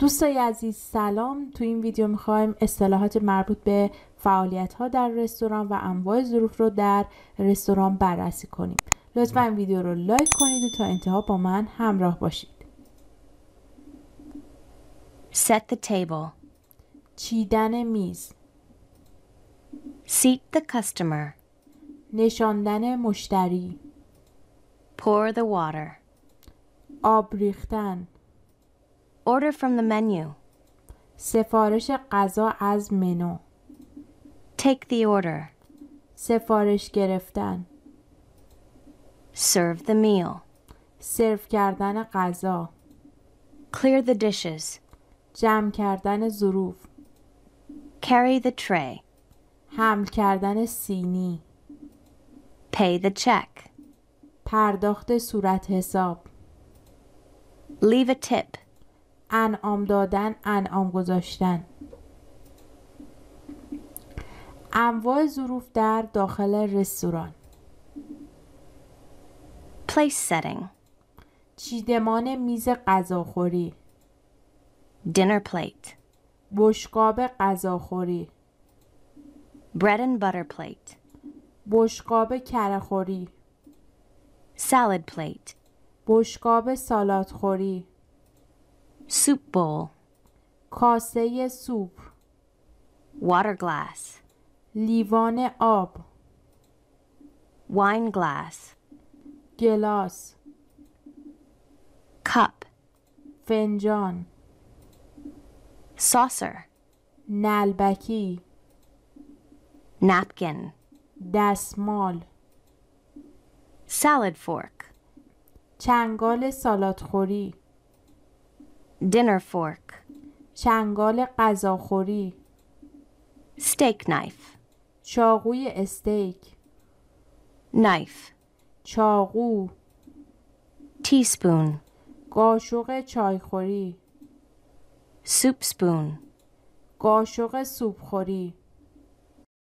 دوستای عزیز سلام. تو این ویدیو میخوایم اصطلاحات مربوط به فعالیت‌ها در رستوران و انواع ظروف رو در رستوران بررسی کنیم. لطفاً این ویدیو رو لایک کنید و تا انتها با من همراه باشید. Set the table. چیدن میز. Seat the customer. نشاندن مشتری. Pour the water. آب ریختن. Order from the menu. سفارش غذا از منو. Take the order. سفارش گرفتن. Serve the meal. سرو کردن غذا. Clear the dishes. جمع کردن ظروف. Carry the tray. حمل کردن سینی. Pay the check. پرداخت صورت حساب. Leave a tip. انعام دادن، انعام گذاشتن. انواع ظروف در داخل رستوران. Place setting. چیدمان میز غذاخوری. Dinner plate. بشقاب غذاخوری. Bread and butter plate. بشقاب کره‌خوری. Salad plate. بشقاب سالادخوری. Soup bowl. کاسه سوپ. Water glass. لیوان آب. Wine glass. گلاس. Cup. فنجان. Saucer. نلبکی. Napkin. دستمال. Salad fork. چنگال سالادخوری. Dinner fork. چنگال غذاخوری. Steak knife. چاقوی استیک. Knife. چاقو. Teaspoon. قاشق چایخوری. Soup spoon. قاشق سوپخوری.